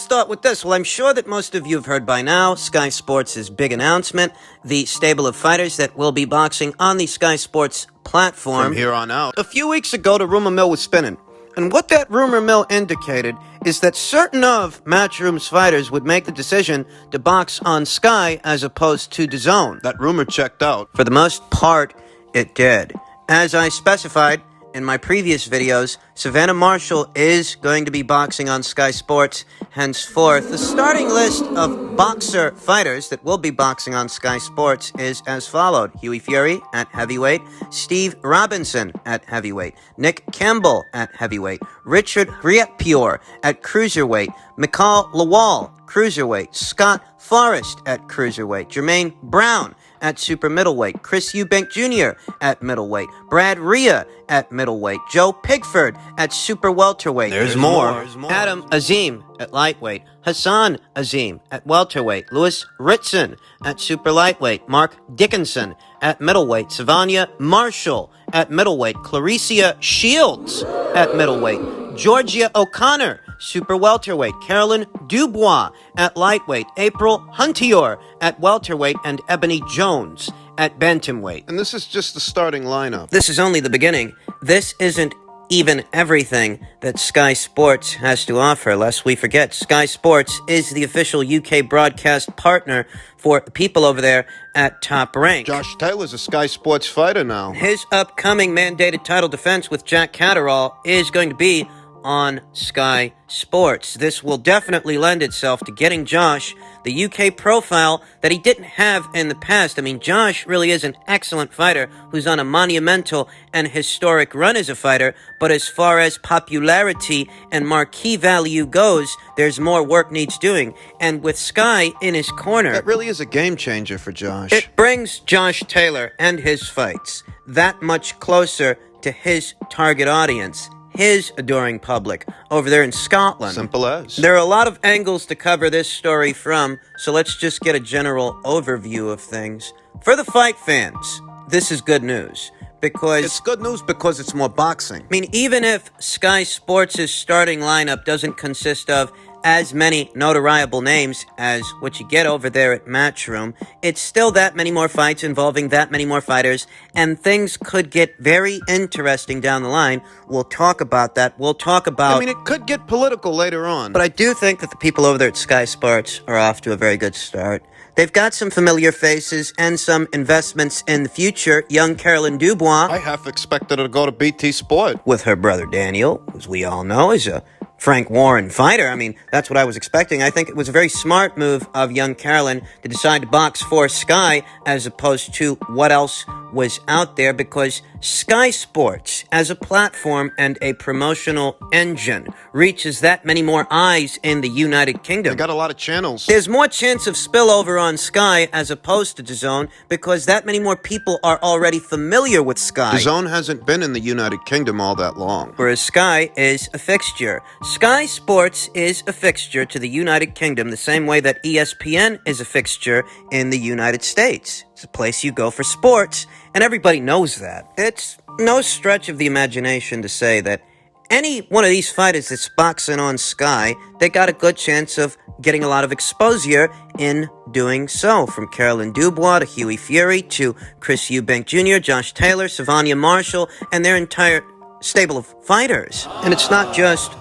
start with this. Well, I'm sure that most of you have heard by now Sky Sports' big announcement, the stable of fighters that will be boxing on the Sky Sports platform from here on out. A few weeks ago, the rumor mill was spinning. And what that rumor mill indicated is that certain of Matchroom's fighters would make the decision to box on Sky as opposed to DAZN. That rumor checked out. For the most part, it did. As I specified in my previous videos, Savannah Marshall is going to be boxing on Sky Sports. Henceforth, the starting list of boxer fighters that will be boxing on Sky Sports is as followed. Hughie Fury at heavyweight, Steve Robinson at heavyweight, Nick Campbell at heavyweight, Richard Rietpure at cruiserweight, Mikal Lawal, cruiserweight, Scott Forrest at cruiserweight, Jermaine Brown at super middleweight, Chris Eubank Jr. at middleweight, Brad Rhea at middleweight, Joe Pigford at super welterweight. There's more. Adam Azim at lightweight, Hassan Azim at welterweight, Louis Ritson at super lightweight, Mark Dickinson at middleweight, Savannah Marshall at middleweight, Clarissa Shields at middleweight, Georgia O'Connor super welterweight, Carolyn Dubois at lightweight, April Huntior at welterweight, and Ebony Jones at bantamweight. And this is just the starting lineup. This is only the beginning. This isn't even everything that Sky Sports has to offer, lest we forget. Sky Sports is the official UK broadcast partner for the people over there at Top Rank. Josh Taylor's a Sky Sports fighter now. His upcoming mandated title defense with Jack Catterall is going to be on Sky Sports. This will definitely lend itself to getting Josh the UK profile that he didn't have in the past. I mean, Josh really is an excellent fighter who's on a monumental and historic run as a fighter, but as far as popularity and marquee value goes, there's more work needs doing. And with Sky in his corner, that really is a game changer for Josh. It brings Josh Taylor and his fights that much closer to his target audience, his adoring public over there in Scotland. Simple as. There are a lot of angles to cover this story from, so let's just get a general overview of things. For the fight fans, this is good news, because it's good news because it's more boxing. I mean, even if Sky Sports' starting lineup doesn't consist of as many notariable names as what you get over there at Matchroom, it's still that many more fights involving that many more fighters, and things could get very interesting down the line. We'll talk about that. We'll talk about... I mean, it could get political later on. But I do think that the people over there at Sky Sports are off to a very good start. They've got some familiar faces and some investments in the future. Young Carolyn Dubois, I half expected her to go to BT Sport. With her brother Daniel, as we all know, is a Frank Warren fighter. I mean, that's what I was expecting. I think it was a very smart move of young Carolyn to decide to box for Sky as opposed to what else was out there, because Sky Sports, as a platform and a promotional engine, reaches that many more eyes in the United Kingdom. They got a lot of channels. There's more chance of spillover on Sky as opposed to DAZN, because that many more people are already familiar with Sky. DAZN hasn't been in the United Kingdom all that long. Whereas Sky is a fixture. Sky Sports is a fixture to the United Kingdom the same way that ESPN is a fixture in the United States. It's a place you go for sports, and everybody knows that. It's no stretch of the imagination to say that any one of these fighters that's boxing on Sky, they got a good chance of getting a lot of exposure in doing so. From Carolyn Dubois to Hughie Fury to Chris Eubank Jr., Josh Taylor, Savannah Marshall, and their entire stable of fighters. And it's not just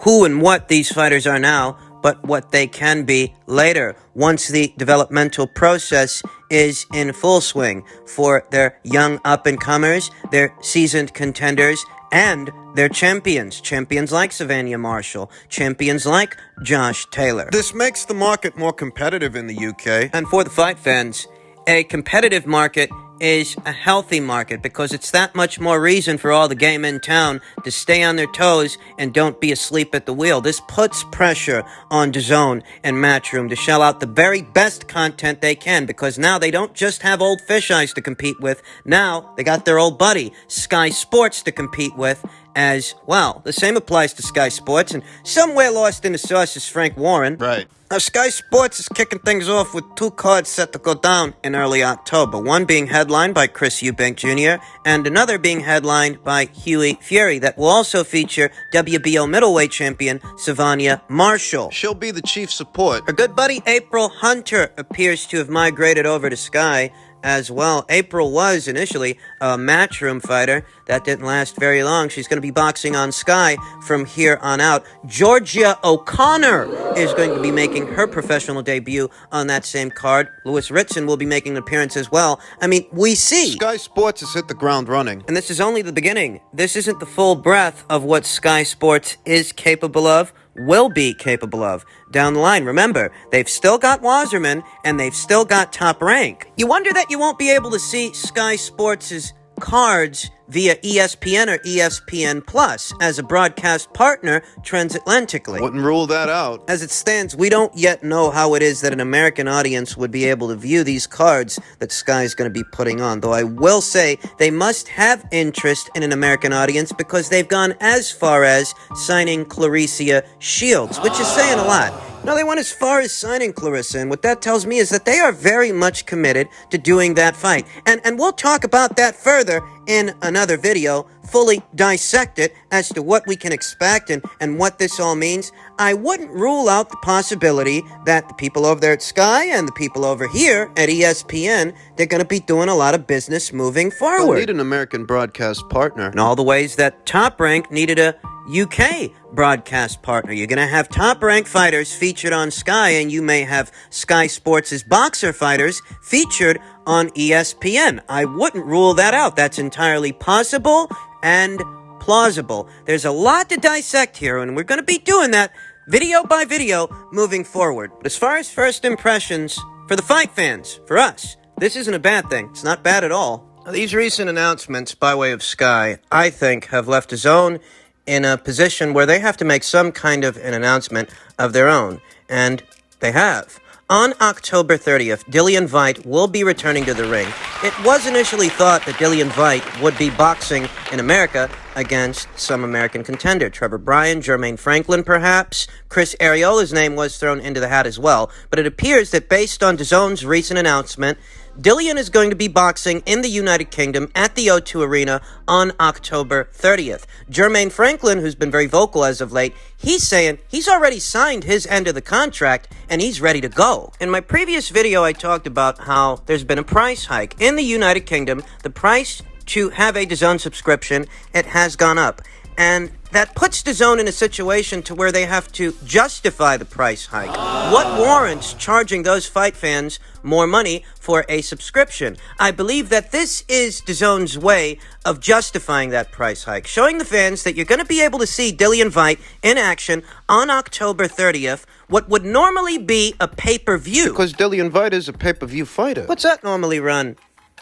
who and what these fighters are now, but what they can be later, once the developmental process is in full swing for their young up-and-comers, their seasoned contenders, and their champions. Champions like Savannah Marshall, champions like Josh Taylor. This makes the market more competitive in the UK. And for the fight fans, a competitive market is a healthy market, because it's that much more reason for all the game in town to stay on their toes and don't be asleep at the wheel. This puts pressure on DAZN and Matchroom to shell out the very best content they can, because now they don't just have old fish eyes to compete with. Now they got their old buddy Sky Sports to compete with, as well. The same applies to Sky Sports, and somewhere lost in the sauce is Frank Warren. Right. Now, Sky Sports is kicking things off with 2 cards set to go down in early October. One being headlined by Chris Eubank Jr., and another being headlined by Huey Fury, that will also feature WBO middleweight champion Savannah Marshall. She'll be the chief support. Her good buddy April Hunter appears to have migrated over to Sky as well. April was initially a Matchroom fighter. That didn't last very long. She's going to be boxing on Sky from here on out. Georgia O'Connor is going to be making her professional debut on that same card. Louis Ritson will be making an appearance as well. I mean, we see Sky Sports has hit the ground running. and this is only the beginning. This isn't the full breadth of what Sky Sports is capable of, will be capable of down the line. Remember, they've still got Wasserman, and they've still got Top Rank. You wonder that you won't be able to see Sky Sports' cards via ESPN or ESPN Plus as a broadcast partner transatlantically. Wouldn't rule that out. As it stands, we don't yet know how it is that an American audience would be able to view these cards that Sky is going to be putting on. Though I will say they must have interest in an American audience because they've gone as far as signing Clarissa Shields, which is saying a lot. No, they went as far as signing Clarissa, and what that tells me is that they are very much committed to doing that fight. And we'll talk about that further in another video, fully dissect it as to what we can expect and what this all means. I wouldn't rule out the possibility that the people over there at Sky and the people over here at ESPN, they're going to be doing a lot of business moving They'll forward. need an American broadcast partner. In all the ways that Top Rank needed a UK broadcast partner. You're going to have Top Rank fighters featured on Sky, and you may have Sky Sports' boxer fighters featured on ESPN. I wouldn't rule that out. That's entirely possible and plausible. There's a lot to dissect here, and we're going to be doing that video by video moving forward. But as far as first impressions, for the fight fans, for us, this isn't a bad thing. It's not bad at all. Now, these recent announcements by way of Sky, I think, have left DAZN in a position where they have to make some kind of an announcement of their own. And they have. On October 30th, Dillian Whyte will be returning to the ring. It was initially thought that Dillian Whyte would be boxing in America against some American contender. Trevor Bryan, Jermaine Franklin perhaps. Chris Ariola's name was thrown into the hat as well. But it appears that based on DAZN's recent announcement, Dillian is going to be boxing in the United Kingdom at the O2 Arena on October 30th. Jermaine Franklin, who's been very vocal as of late, he's saying he's already signed his end of the contract and he's ready to go. In my previous video, I talked about how there's been a price hike. In the United Kingdom, the price to have a DAZN subscription, it has gone up. And that puts DAZN in a situation to where they have to justify the price hike. What warrants charging those fight fans more money for a subscription? I believe that this is DAZN's way of justifying that price hike, showing the fans that you're going to be able to see Dillian Whyte in action on October 30th, what would normally be a pay-per-view. Because Dillian Whyte is a pay-per-view fighter. What's that normally run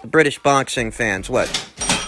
British boxing fans? What,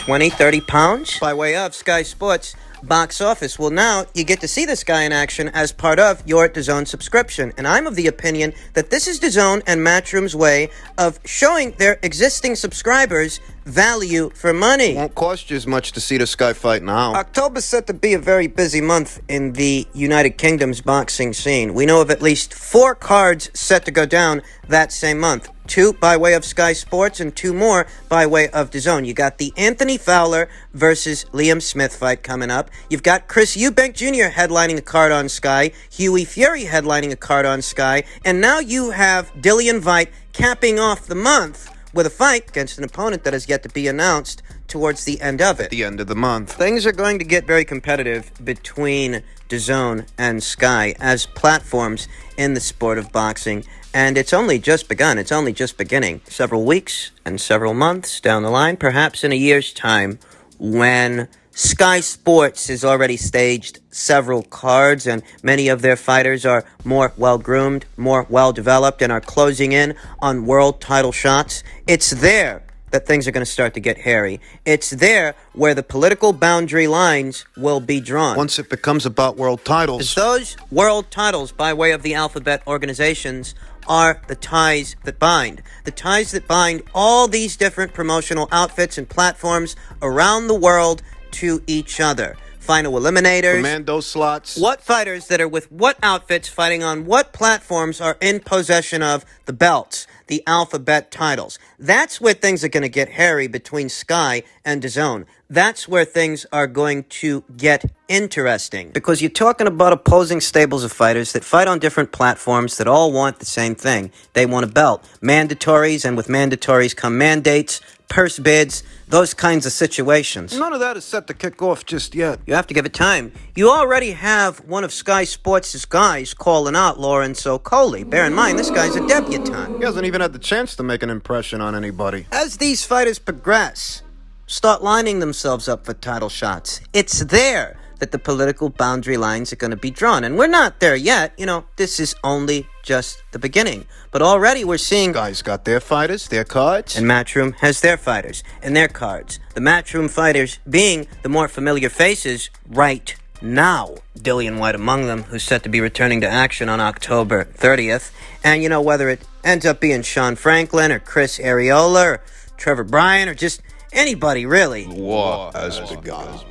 20, 30 pounds? By way of Sky Sports box office. Well, now you get to see this guy in action as part of your DAZN subscription. And I'm of the opinion that this is DAZN and Matchroom's way of showing their existing subscribers value for money. Won't cost you as much to see the Sky fight now. October's set to be a very busy month in the United Kingdom's boxing scene. We know of at least 4 cards set to go down that same month. 2 by way of Sky Sports and 2 more by way of DAZN. You got the Anthony Fowler versus Liam Smith fight coming up. You've got Chris Eubank Jr. headlining a card on Sky, Huey Fury headlining a card on Sky, and now you have Dillian Whyte capping off the month with a fight against an opponent that has yet to be announced towards the end of it. The end of the month. Things are going to get very competitive between DAZN and Sky as platforms in the sport of boxing, and it's only just begun. It's only just beginning. Several weeks and several months down the line, perhaps in a year's time, when Sky Sports has already staged several cards and many of their fighters are more well-groomed, more well-developed, and are closing in on world title shots, it's there that things are going to start to get hairy. It's there where the political boundary lines will be drawn. Once it becomes about world titles. As those world titles, by way of the alphabet organizations, are the ties that bind. The ties that bind all these different promotional outfits and platforms around the world to each other. final eliminators, Commando slots. what fighters that are with what outfits fighting on what platforms are in possession of the belts, the alphabet titles. That's where things are going to get hairy between Sky and DAZN. That's where things are going to get interesting. Because you're talking about opposing stables of fighters that fight on different platforms that all want the same thing. They want a belt. Mandatories, and with mandatories come mandates, purse bids, those kinds of situations. None of that is set to kick off just yet. You have to give it time. You already have one of Sky Sports' guys calling out Lawrence O'Coley. Bear in mind, this guy's a debutante. He hasn't even had the chance to make an impression on anybody. As these fighters progress, start lining themselves up for title shots, it's there that the political boundary lines are going to be drawn. And we're not there yet. You know, this is only just the beginning. But already we're seeing... Guys got their fighters, their cards. And Matchroom has their fighters and their cards. The Matchroom fighters being the more familiar faces right now. Dillian Whyte among them, who's set to be returning to action on October 30th. And, you know, whether it ends up being Sean Franklin or Chris Areola or Trevor Bryan or just anybody, really. The war has begun.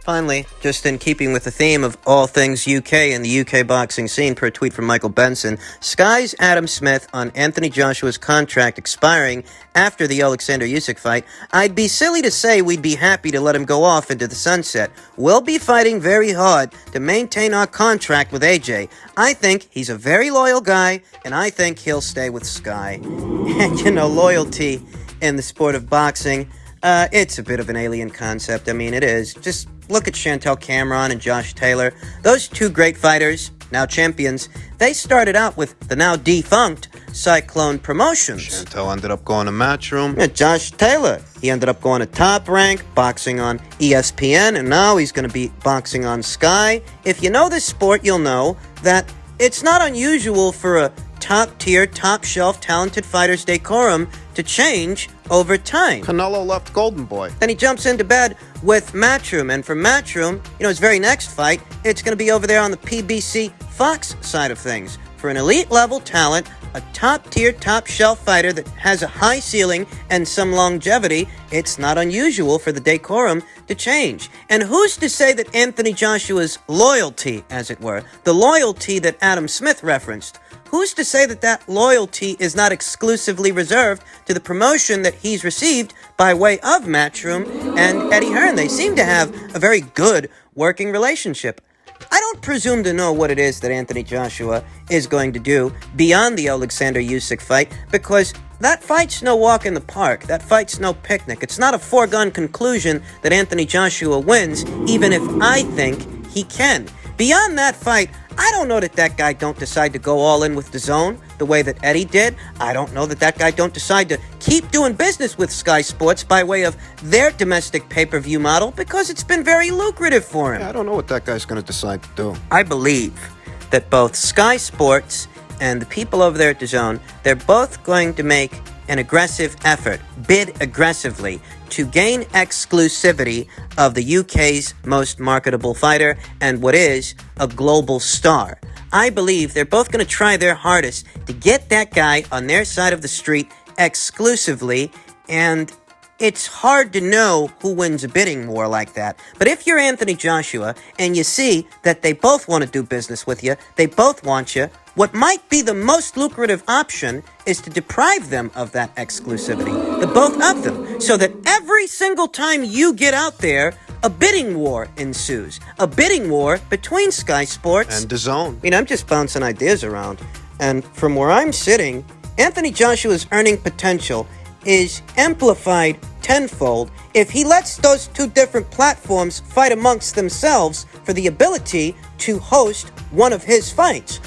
Finally, just in keeping with the theme of all things UK and the UK boxing scene, per tweet from Michael Benson, Sky's Adam Smith on Anthony Joshua's contract expiring after the Alexander Usyk fight. I'd be silly to say we'd be happy to let him go off into the sunset. We'll be fighting very hard to maintain our contract with AJ. I think he's a very loyal guy, and I think he'll stay with Sky. And, you know, loyalty in the sport of boxing, it's a bit of an alien concept. I mean, it is. Just look at Chantel Cameron and Josh Taylor. Those two great fighters, now champions, they started out with the now defunct Cyclone Promotions. Chantel ended up going to Matchroom. Yeah, Josh Taylor, he ended up going to Top Rank, boxing on ESPN, and now he's going to be boxing on Sky. If you know this sport, you'll know that it's not unusual for a top-tier, top-shelf, talented fighter's decorum to change over time. Canelo left Golden Boy. Then he jumps into bed with Matchroom, and from Matchroom, you know, his very next fight, it's going to be over there on the PBC Fox side of things. For an elite-level talent, a top-tier, top-shelf fighter that has a high ceiling and some longevity, it's not unusual for the decorum to change. And who's to say that Anthony Joshua's loyalty, as it were, the loyalty that Adam Smith referenced, who's to say that that loyalty is not exclusively reserved to the promotion that he's received by way of Matchroom and Eddie Hearn? They seem to have a very good working relationship. I don't presume to know what it is that Anthony Joshua is going to do beyond the Alexander Usyk fight, because that fight's no walk in the park. That fight's no picnic. It's not a foregone conclusion that Anthony Joshua wins, even if I think he can. Beyond that fight, I don't know that that guy don't decide to go all in with DAZN the way that Eddie did. I don't know that that guy don't decide to keep doing business with Sky Sports by way of their domestic pay-per-view model, because it's been very lucrative for him. I don't know what that guy's going to decide to do. I believe that both Sky Sports and the people over there at DAZN, they're both going to make an aggressive effort, bid aggressively, to gain exclusivity of the UK's most marketable fighter and what is a global star. I believe they're both going to try their hardest to get that guy on their side of the street exclusively, and it's hard to know who wins a bidding war like that. But if you're Anthony Joshua and you see that they both want to do business with you, they both want you, what might be the most lucrative option is to deprive them of that exclusivity, the both of them, so that every single time you get out there, a bidding war ensues. A bidding war between Sky Sports and DAZN. I mean, I'm just bouncing ideas around. And from where I'm sitting, Anthony Joshua's earning potential is amplified tenfold if he lets those two different platforms fight amongst themselves for the ability to host one of his fights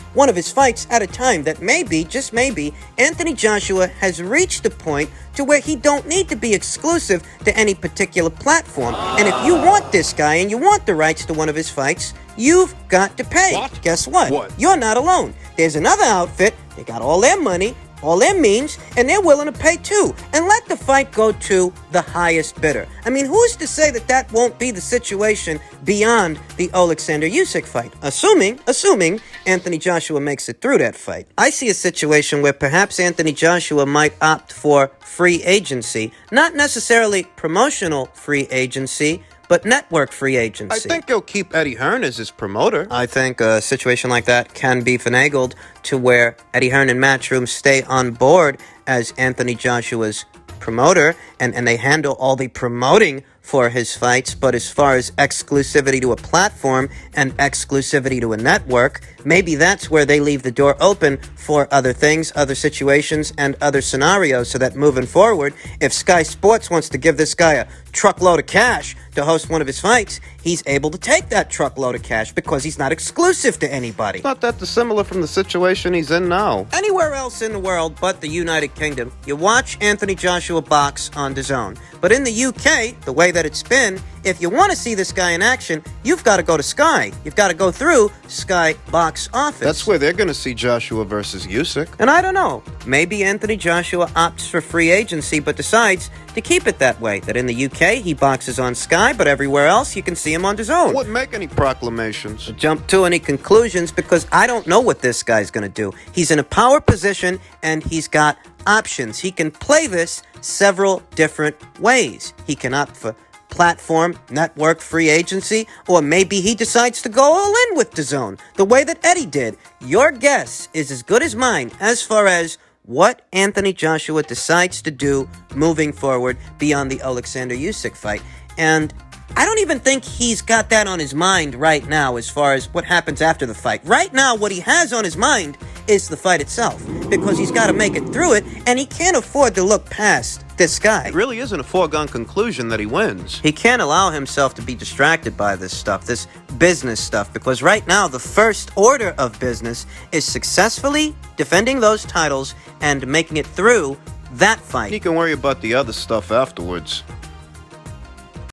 at a time. That maybe, just maybe, Anthony Joshua has reached a point to where he don't need to be exclusive to any particular platform. And if you want this guy and you want the rights to one of his fights, you've got to pay. What? Guess what? What? You're not alone. There's another outfit. They got all their money, all their means, and they're willing to pay too. And let the fight go to the highest bidder. I mean, who's to say that that won't be the situation beyond the Alexander Usyk fight? Assuming Anthony Joshua makes it through that fight. I see a situation where perhaps Anthony Joshua might opt for free agency. Not necessarily promotional free agency, but network free agency. I think he'll keep Eddie Hearn as his promoter. I think a situation like that can be finagled to where Eddie Hearn and Matchroom stay on board as Anthony Joshua's promoter, and they handle all the promoting for his fights. But as far as exclusivity to a platform and exclusivity to a network, maybe that's where they leave the door open for other things, other situations, and other scenarios, so that moving forward, if Sky Sports wants to give this guy a truckload of cash to host one of his fights, he's able to take that truckload of cash because he's not exclusive to anybody. It's not that dissimilar from the situation he's in now. Anywhere else in the world but the United Kingdom, you watch Anthony Joshua box on DAZN. But in the UK, the way that it's been, if you want to see this guy in action, you've got to go to Sky. You've got to go through Sky box office. That's where they're going to see Joshua versus Usyk. And I don't know, maybe Anthony Joshua opts for free agency but decides to keep it that way, that in the UK he boxes on Sky, but everywhere else you can see him on DAZN. I wouldn't make any proclamations. Jump to any conclusions because I don't know what this guy's going to do. He's in a power position and he's got options. He can play this several different ways. He can opt for platform, network, free agency, or maybe he decides to go all in with DAZN, the way that Eddie did. Your guess is as good as mine as far as what Anthony Joshua decides to do moving forward beyond the Alexander Usyk fight. And I don't even think he's got that on his mind right now as far as what happens after the fight. Right now, what he has on his mind is the fight itself, because he's got to make it through it, and he can't afford to look past this guy. It really isn't a foregone conclusion that he wins. He can't allow himself to be distracted by this stuff, this business stuff, because right now the first order of business is successfully defending those titles and making it through that fight. He can worry about the other stuff afterwards.